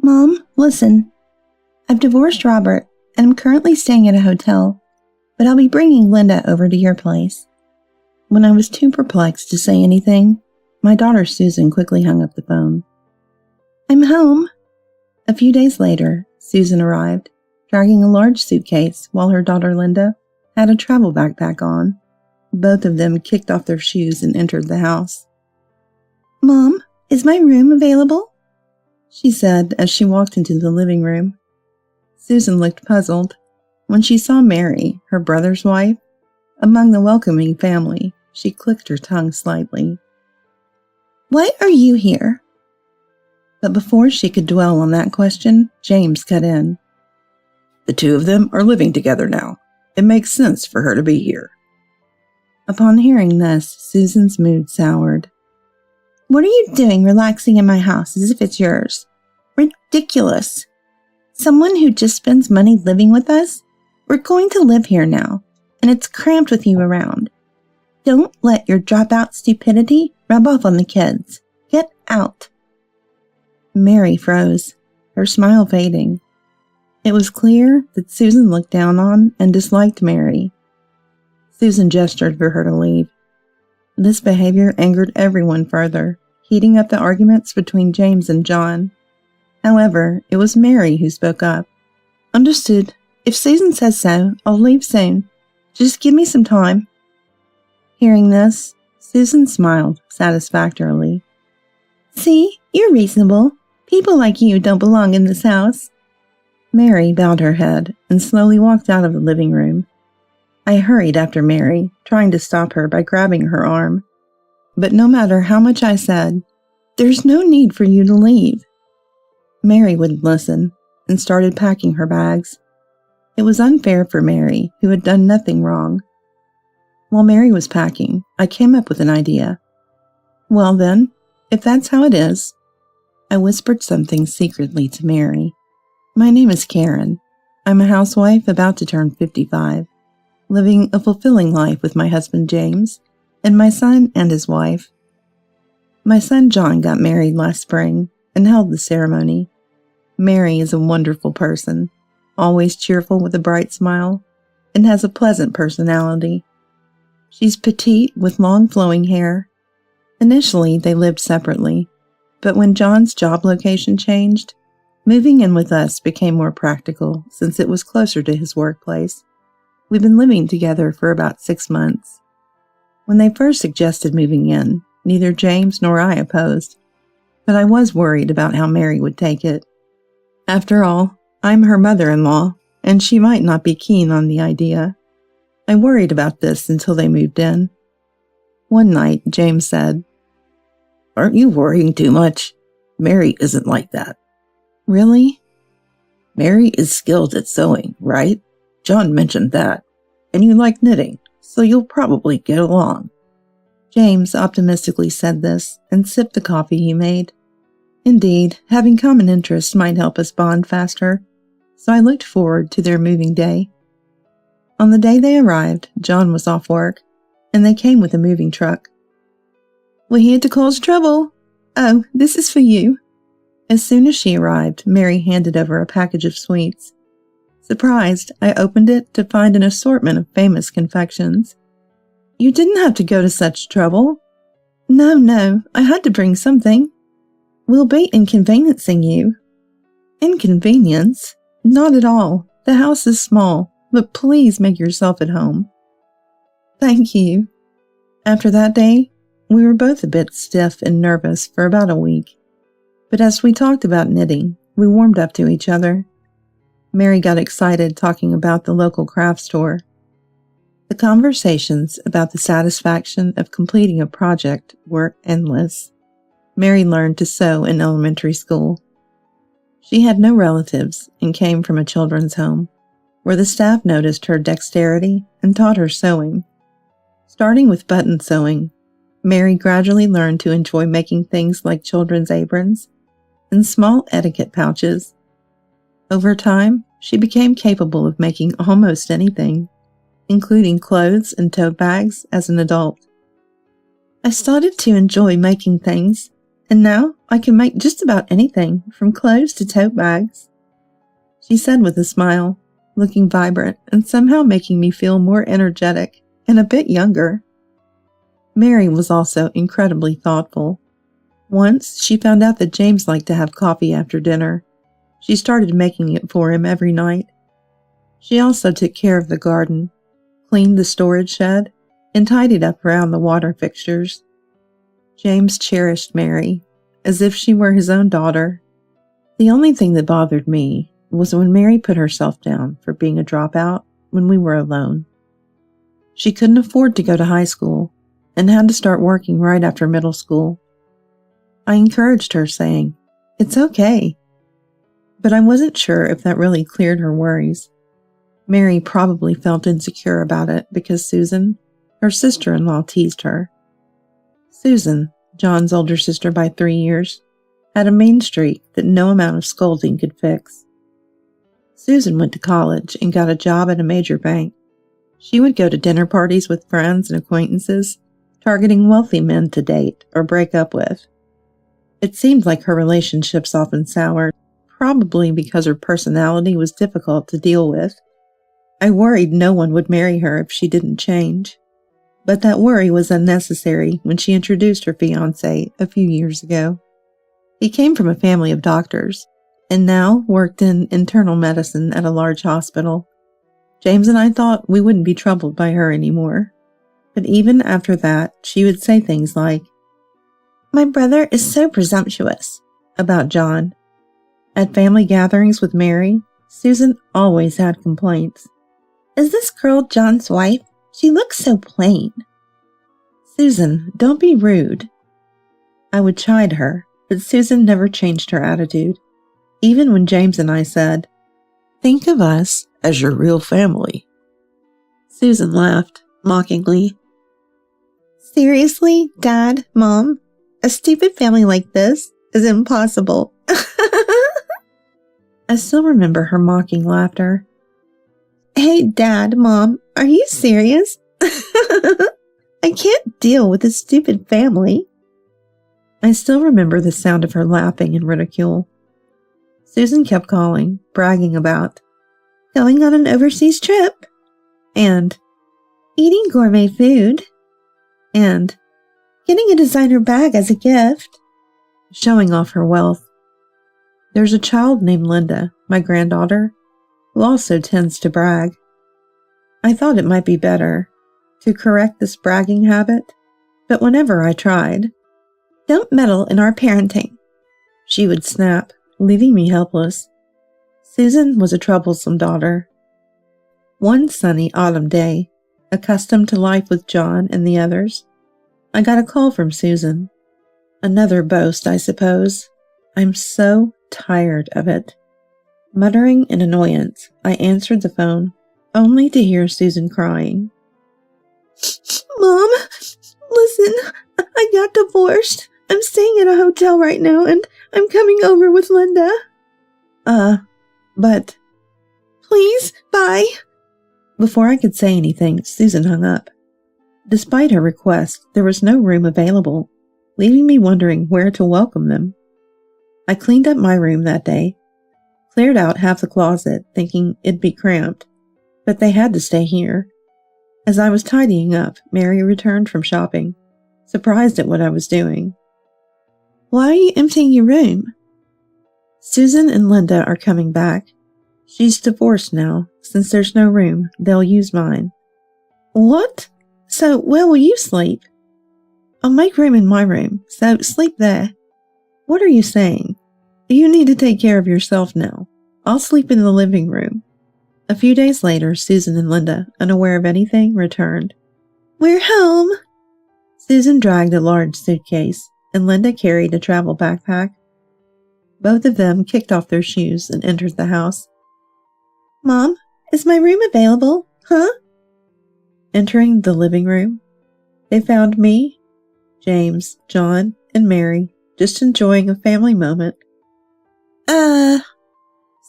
Mom, listen. I've divorced Robert, and I'm currently staying at a hotel, but I'll be bringing Linda over to your place. When I was too perplexed to say anything, my daughter Susan quickly hung up the phone. I'm home. A few days later, Susan arrived, dragging a large suitcase while her daughter Linda had a travel backpack on. Both of them kicked off their shoes and entered the house. Mom, is my room available? She said as she walked into the living room. Susan looked puzzled. When she saw Mary, her brother's wife, among the welcoming family, she clicked her tongue slightly. Why are you here? But before she could dwell on that question, James cut in. The two of them are living together now. It makes sense for her to be here. Upon hearing this, Susan's mood soured. What are you doing relaxing in my house as if it's yours? Ridiculous. Someone who just spends money living with us? We're going to live here now, and it's cramped with you around. Don't let your dropout stupidity rub off on the kids. Get out. Mary froze, her smile fading. It was clear that Susan looked down on and disliked Mary. Susan gestured for her to leave. This behavior angered everyone further, heating up the arguments between James and John. However, it was Mary who spoke up. Understood. If Susan says so, I'll leave soon. Just give me some time. Hearing this, Susan smiled satisfactorily. See, you're reasonable. People like you don't belong in this house. Mary bowed her head and slowly walked out of the living room. I hurried after Mary, trying to stop her by grabbing her arm. But no matter how much I said, there's no need for you to leave. Mary wouldn't listen and started packing her bags. It was unfair for Mary, who had done nothing wrong. While Mary was packing, I came up with an idea. Well then, if that's how it is. I whispered something secretly to Mary. My name is Karen. I'm a housewife about to turn 55, living a fulfilling life with my husband James, and my son and his wife. My son John got married last spring and held the ceremony. Mary is a wonderful person, always cheerful with a bright smile, and has a pleasant personality. She's petite with long flowing hair. Initially, they lived separately, but when John's job location changed, moving in with us became more practical since it was closer to his workplace. We've been living together for about 6 months. When they first suggested moving in, neither James nor I opposed, but I was worried about how Mary would take it. After all, I'm her mother-in-law, and she might not be keen on the idea. I worried about this until they moved in. One night, James said, Aren't you worrying too much? Mary isn't like that. Really? Mary is skilled at sewing, right? John mentioned that. And you like knitting, so you'll probably get along. James optimistically said this and sipped the coffee he made. Indeed, having common interests might help us bond faster, so I looked forward to their moving day. On the day they arrived, John was off work, and they came with a moving truck. We're here to cause trouble. Oh, this is for you. As soon as she arrived, Mary handed over a package of sweets. Surprised, I opened it to find an assortment of famous confections. You didn't have to go to such trouble. No, I had to bring something. We'll be inconveniencing you. Inconvenience? Not at all. The house is small, but please make yourself at home. Thank you. After that day, we were both a bit stiff and nervous for about a week. But as we talked about knitting, we warmed up to each other. Mary got excited talking about the local craft store. The conversations about the satisfaction of completing a project were endless. Mary learned to sew in elementary school. She had no relatives and came from a children's home, where the staff noticed her dexterity and taught her sewing. Starting with button sewing, Mary gradually learned to enjoy making things like children's aprons and small etiquette pouches. Over time, she became capable of making almost anything, including clothes and tote bags as an adult. I started to enjoy making things, And now I can make just about anything, from clothes to tote bags," she said with a smile, looking vibrant and somehow making me feel more energetic and a bit younger. Mary was also incredibly thoughtful. Once she found out that James liked to have coffee after dinner. She started making it for him every night. She also took care of the garden, cleaned the storage shed, and tidied up around the water fixtures. James cherished Mary, as if she were his own daughter. The only thing that bothered me was when Mary put herself down for being a dropout when we were alone. She couldn't afford to go to high school and had to start working right after middle school. I encouraged her, saying, "It's okay." But I wasn't sure if that really cleared her worries. Mary probably felt insecure about it because Susan, her sister-in-law, teased her. Susan, John's older sister by 3 years, had a mean streak that no amount of scolding could fix. Susan went to college and got a job at a major bank. She would go to dinner parties with friends and acquaintances, targeting wealthy men to date or break up with. It seemed like her relationships often soured, probably because her personality was difficult to deal with. I worried no one would marry her if she didn't change. But that worry was unnecessary when she introduced her fiancé a few years ago. He came from a family of doctors, and now worked in internal medicine at a large hospital. James and I thought we wouldn't be troubled by her anymore. But even after that, she would say things like, "My brother is so presumptuous," about John. At family gatherings with Mary, Susan always had complaints. "Is this girl John's wife? She looks so plain." "Susan, don't be rude." I would chide her, but Susan never changed her attitude. Even when James and I said, Think of us as your real family. Susan laughed mockingly. "Seriously, Dad, Mom? A stupid family like this is impossible." I still remember her mocking laughter. "Hey, Dad, Mom, are you serious? I can't deal with this stupid family." I still remember the sound of her laughing in ridicule. Susan kept calling, bragging about going on an overseas trip, and eating gourmet food, and getting a designer bag as a gift, showing off her wealth. There's a child named Linda, my granddaughter, who also tends to brag. I thought it might be better to correct this bragging habit, but whenever I tried, "Don't meddle in our parenting," she would snap, leaving me helpless. Susan was a troublesome daughter. One sunny autumn day, accustomed to life with John and the others, I got a call from Susan. Another boast, I suppose. I'm so tired of it. Muttering in annoyance, I answered the phone, only to hear Susan crying. "Mom, listen, I got divorced. I'm staying at a hotel right now, and I'm coming over with Linda." But please, bye." Before I could say anything, Susan hung up. Despite her request, there was no room available, leaving me wondering where to welcome them. I cleaned up my room that day, cleared out half the closet, thinking it'd be cramped, but they had to stay here. As I was tidying up, Mary returned from shopping, surprised at what I was doing. "Why are you emptying your room?" "Susan and Linda are coming back. She's divorced now. Since there's no room, they'll use mine." "What? So where will you sleep?" "I'll make room in my room, so sleep there." "What are you saying? You need to take care of yourself now. I'll sleep in the living room." A few days later, Susan and Linda, unaware of anything, returned. "We're home." Susan dragged a large suitcase, and Linda carried a travel backpack. Both of them kicked off their shoes and entered the house. "Mom, is my room available, huh?" Entering the living room, they found me, James, John, and Mary just enjoying a family moment.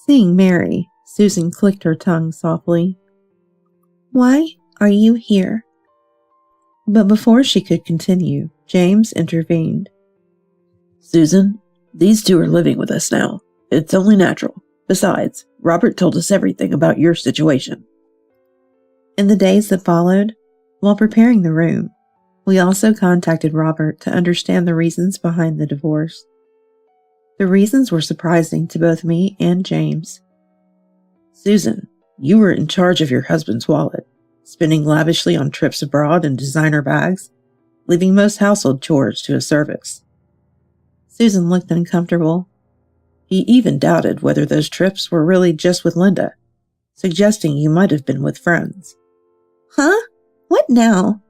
Seeing Mary, Susan clicked her tongue softly. "Why are you here?" But before she could continue, James intervened. Susan, these two are living with us now. It's only natural. Besides, Robert told us everything about your situation. In the days that followed, while preparing the room, we also contacted Robert to understand the reasons behind the divorce. The reasons were surprising to both me and James. Susan, you were in charge of your husband's wallet, spending lavishly on trips abroad and designer bags, leaving most household chores to his service. Susan looked uncomfortable. He even doubted whether those trips were really just with Linda, suggesting you might have been with friends. Huh? What now?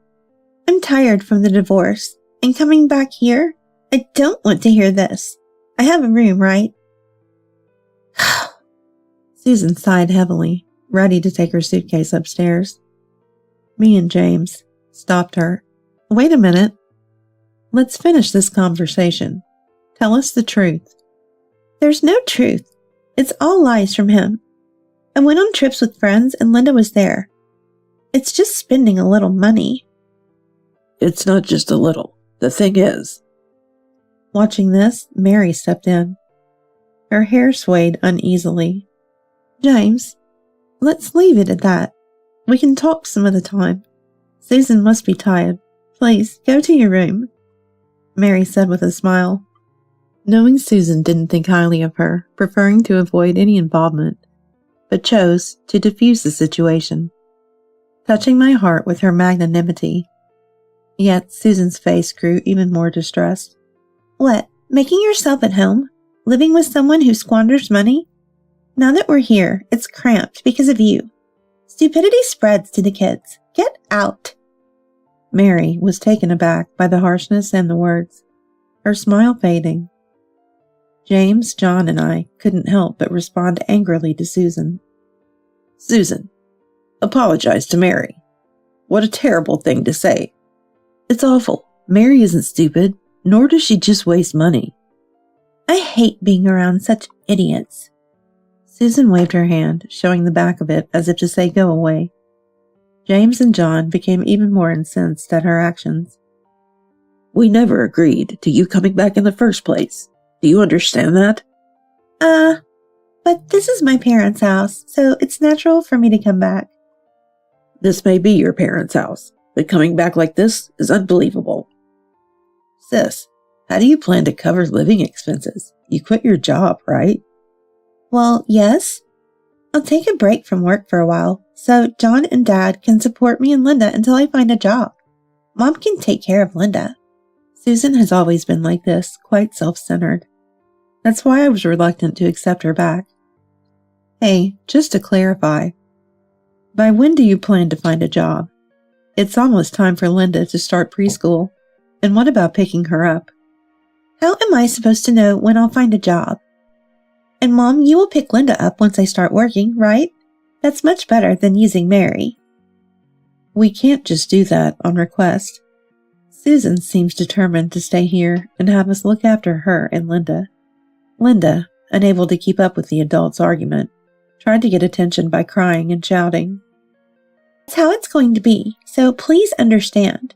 I'm tired from the divorce, and coming back here, I don't want to hear this. I have a room, right? Susan sighed heavily, ready to take her suitcase upstairs. Me and James stopped her. Wait a minute. Let's finish this conversation. Tell us the truth. There's no truth. It's all lies from him. I went on trips with friends and Linda was there. It's just spending a little money. It's not just a little. The thing is. Watching this, Mary stepped in. Her hair swayed uneasily. James, let's leave it at that. We can talk some other time. Susan must be tired. Please, go to your room, Mary said with a smile. Knowing Susan didn't think highly of her, preferring to avoid any involvement, but chose to diffuse the situation, touching my heart with her magnanimity. Yet Susan's face grew even more distressed. What, making yourself at home? Living with someone who squanders money? Now that we're here, it's cramped because of you. Stupidity spreads to the kids. Get out. Mary was taken aback by the harshness and the words, her smile fading. James, John, and I couldn't help but respond angrily to Susan. Susan, apologize to Mary. What a terrible thing to say. It's awful. Mary isn't stupid, nor does she just waste money. I hate being around such idiots. Susan waved her hand, showing the back of it as if to say go away. James and John became even more incensed at her actions. We never agreed to you coming back in the first place. Do you understand that? But this is my parents' house, so it's natural for me to come back. This may be your parents' house, but coming back like this is unbelievable. Sis, how do you plan to cover living expenses? You quit your job, right? Well, yes. I'll take a break from work for a while, so John and Dad can support me and Linda until I find a job. Mom can take care of Linda. Susan has always been like this, quite self-centered. That's why I was reluctant to accept her back. Hey, just to clarify, by when do you plan to find a job? It's almost time for Linda to start preschool. And what about picking her up? How am I supposed to know when I'll find a job? And Mom, you will pick Linda up once I start working, right? That's much better than using Mary. We can't just do that on request. Susan seems determined to stay here and have us look after her and Linda. Linda, unable to keep up with the adults' argument, tried to get attention by crying and shouting. That's how it's going to be, so please understand.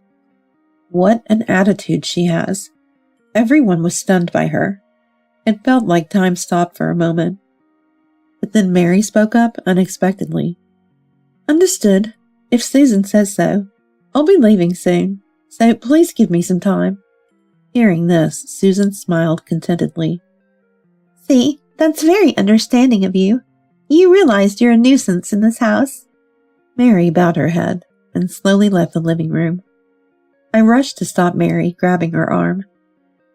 What an attitude she has. Everyone was stunned by her. It felt like time stopped for a moment. But then Mary spoke up unexpectedly. Understood. If Susan says so. I'll be leaving soon, so please give me some time. Hearing this, Susan smiled contentedly. See, that's very understanding of you. You realized you're a nuisance in this house. Mary bowed her head and slowly left the living room. I rushed to stop Mary, grabbing her arm.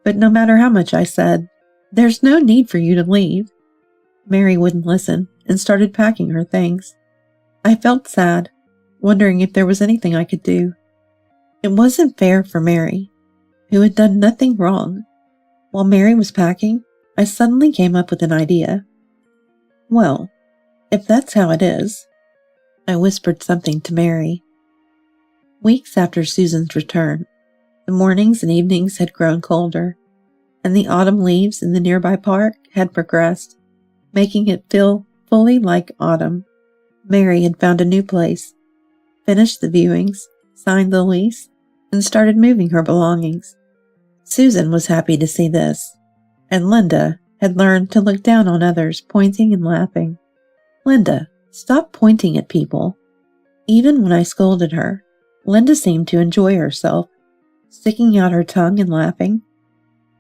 But no matter how much I said, there's no need for you to leave. Mary wouldn't listen and started packing her things. I felt sad, wondering if there was anything I could do. It wasn't fair for Mary, who had done nothing wrong. While Mary was packing, I suddenly came up with an idea. Well, if that's how it is, I whispered something to Mary. Weeks after Susan's return, the mornings and evenings had grown colder, and the autumn leaves in the nearby park had progressed, making it feel fully like autumn. Mary had found a new place, finished the viewings, signed the lease, and started moving her belongings. Susan was happy to see this, and Linda had learned to look down on others, pointing and laughing. Linda, stop pointing at people. Even when I scolded her, Linda seemed to enjoy herself, sticking out her tongue and laughing.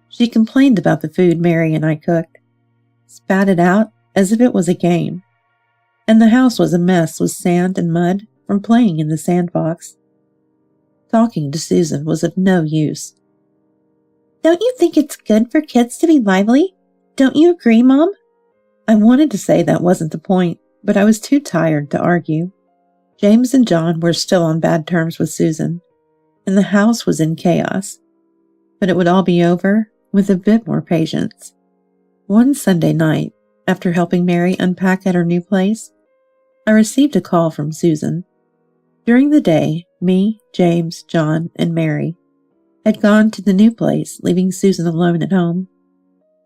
She complained about the food Mary and I cooked, spat it out as if it was a game, and the house was a mess with sand and mud from playing in the sandbox. Talking to Susan was of no use. Don't you think it's good for kids to be lively? Don't you agree, Mom? I wanted to say that wasn't the point, but I was too tired to argue. James and John were still on bad terms with Susan, and the house was in chaos. But it would all be over with a bit more patience. One Sunday night, after helping Mary unpack at her new place, I received a call from Susan. During the day, me, James, John, and Mary had gone to the new place, leaving Susan alone at home.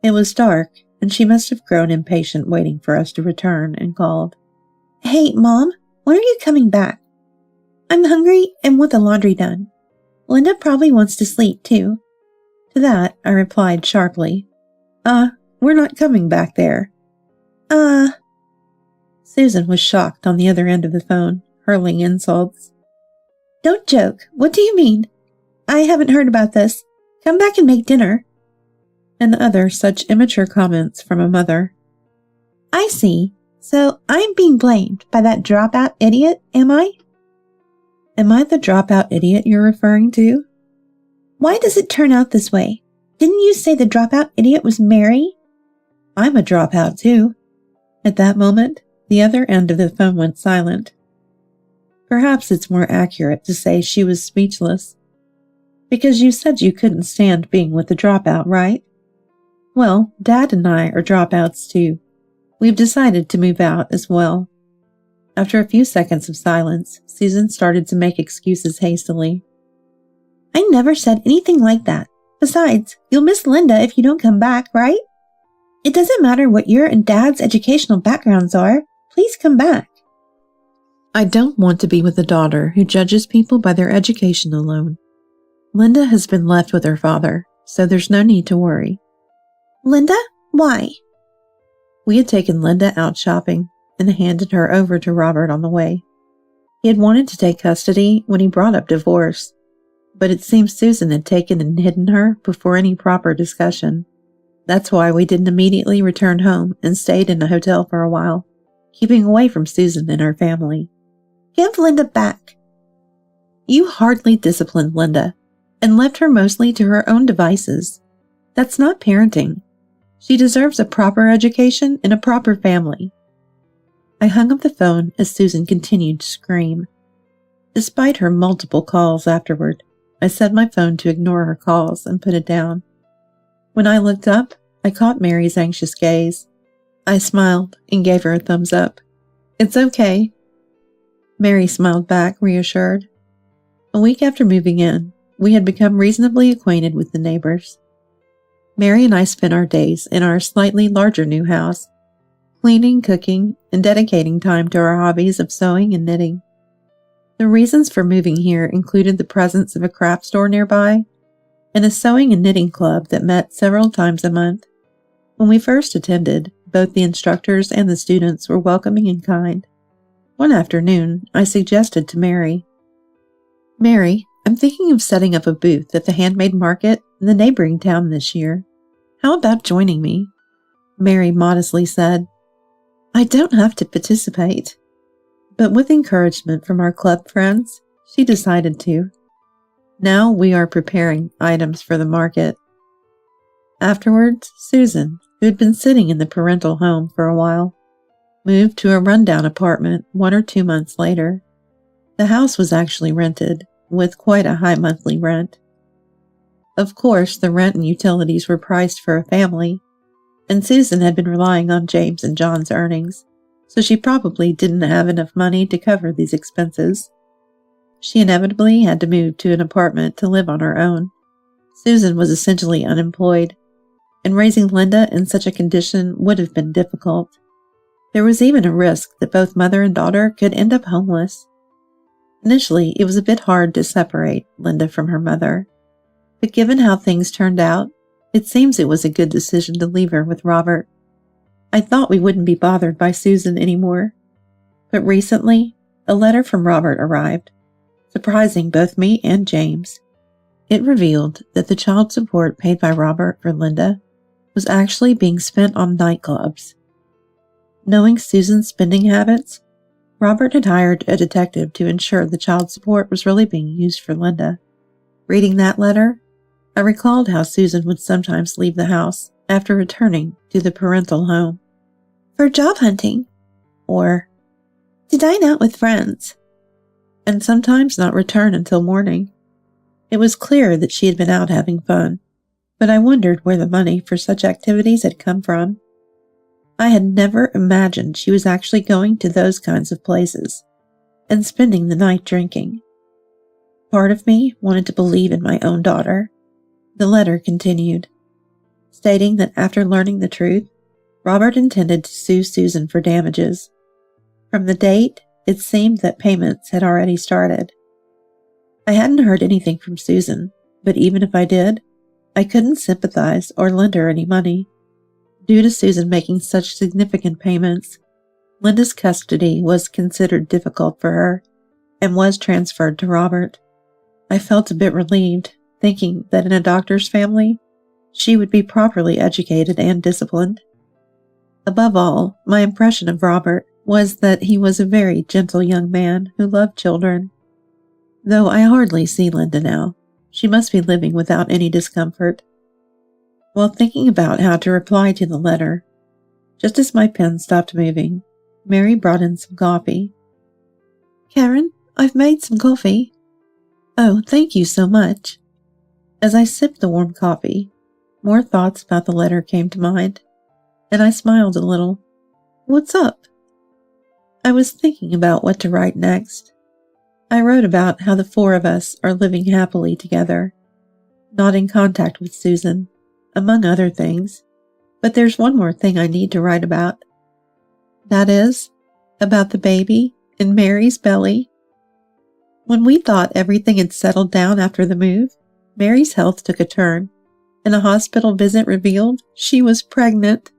It was dark, and she must have grown impatient waiting for us to return and called. Hey, Mom, when are you coming back? I'm hungry and want the laundry done. Linda probably wants to sleep, too. To that, I replied sharply, we're not coming back there. Susan was shocked on the other end of the phone, hurling insults. Don't joke. What do you mean? I haven't heard about this. Come back and make dinner. And other such immature comments from a mother. I see. So I'm being blamed by that dropout idiot, am I? Am I the dropout idiot you're referring to? Why does it turn out this way? Didn't you say the dropout idiot was Mary? I'm a dropout too. At that moment, the other end of the phone went silent. Perhaps it's more accurate to say she was speechless. Because you said you couldn't stand being with the dropout, right? Well, Dad and I are dropouts too. We've decided to move out as well. After a few seconds of silence, Susan started to make excuses hastily. I never said anything like that. Besides, you'll miss Linda if you don't come back, right? It doesn't matter what your and Dad's educational backgrounds are. Please come back. I don't want to be with a daughter who judges people by their education alone. Linda has been left with her father, so there's no need to worry. Linda? Why? We had taken Linda out shopping and handed her over to Robert on the way. He had wanted to take custody when he brought up divorce, but it seems Susan had taken and hidden her before any proper discussion. That's why we didn't immediately return home and stayed in a hotel for a while, keeping away from Susan and her family. Give Linda back. You hardly disciplined Linda and left her mostly to her own devices. That's not parenting. She deserves a proper education in a proper family. I hung up the phone as Susan continued to scream. Despite her multiple calls afterward, I set my phone to ignore her calls and put it down. When I looked up, I caught Mary's anxious gaze. I smiled and gave her a thumbs up. It's okay. Mary smiled back, reassured. A week after moving in, we had become reasonably acquainted with the neighbors. Mary and I spent our days in our slightly larger new house, cleaning, cooking, and dedicating time to our hobbies of sewing and knitting. The reasons for moving here included the presence of a craft store nearby and a sewing and knitting club that met several times a month. When we first attended, both the instructors and the students were welcoming and kind. One afternoon, I suggested to Mary, I'm thinking of setting up a booth at the handmade market in the neighboring town this year. How about joining me? Mary modestly said, I don't have to participate. But with encouragement from our club friends, she decided to. Now we are preparing items for the market. Afterwards, Susan, who had been sitting in the parental home for a while, moved to a rundown apartment 1 or 2 months later. The house was actually rented, with quite a high monthly rent. Of course, the rent and utilities were priced for a family, and Susan had been relying on James and John's earnings, so she probably didn't have enough money to cover these expenses. She inevitably had to move to an apartment to live on her own. Susan was essentially unemployed, and raising Linda in such a condition would have been difficult. There was even a risk that both mother and daughter could end up homeless. Initially, it was a bit hard to separate Linda from her mother. but given how things turned out, it seems it was a good decision to leave her with Robert. I thought we wouldn't be bothered by Susan anymore, but recently, a letter from Robert arrived, surprising both me and James. It revealed that the child support paid by Robert for Linda was actually being spent on nightclubs. Knowing Susan's spending habits, Robert had hired a detective to ensure the child support was really being used for Linda. Reading that letter, I recalled how Susan would sometimes leave the house after returning to the parental home. For job hunting, Or, to dine out with friends. and sometimes not return until morning. It was clear that she had been out having fun, but I wondered where the money for such activities had come from. I had never imagined she was actually going to those kinds of places and spending the night drinking. Part of me wanted to believe in my own daughter. The letter continued, stating that after learning the truth, Robert intended to sue Susan for damages. From the date, it seemed that payments had already started. I hadn't heard anything from Susan, but even if I did, I couldn't sympathize or lend her any money. Due to Susan making such significant payments, Linda's custody was considered difficult for her and was transferred to Robert. I felt a bit relieved, thinking that in a doctor's family, she would be properly educated and disciplined. Above all, my impression of Robert was that he was a very gentle young man who loved children. Though I hardly see Linda now, she must be living without any discomfort. While thinking about how to reply to the letter, just as my pen stopped moving, Mary brought in some coffee. Karen, I've made some coffee. Oh, thank you so much. As I sipped the warm coffee, more thoughts about the letter came to mind, and I smiled a little. What's up? I was thinking about what to write next. I wrote about how the four of us are living happily together, not in contact with Susan, among other things, but there's one more thing I need to write about. That is, about the baby in Mary's belly. When we thought everything had settled down after the move, Mary's health took a turn, and a hospital visit revealed she was pregnant.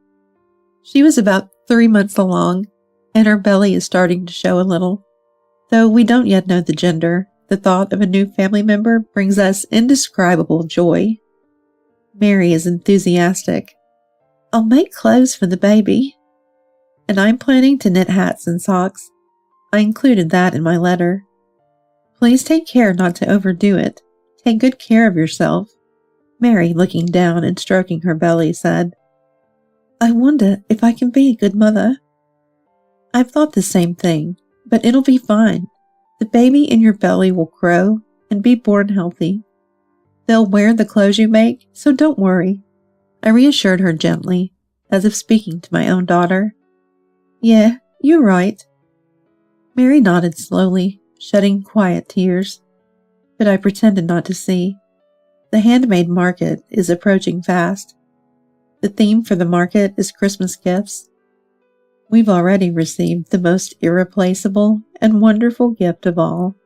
She was about 3 months along, and her belly is starting to show a little. Though we don't yet know the gender, the thought of a new family member brings us indescribable joy. Mary is enthusiastic. I'll make clothes for the baby. And I'm planning to knit hats and socks. I included that in my letter. Please take care not to overdo it. Take good care of yourself. Mary, looking down and stroking her belly, said, I wonder if I can be a good mother. I've thought the same thing, but it'll be fine. The baby in your belly will grow and be born healthy. They'll wear the clothes you make, so don't worry. I reassured her gently, as if speaking to my own daughter. Yeah, you're right. Mary nodded slowly, shedding quiet tears, but I pretended not to see. The handmade market is approaching fast. The theme for the market is Christmas gifts. We've already received the most irreplaceable and wonderful gift of all.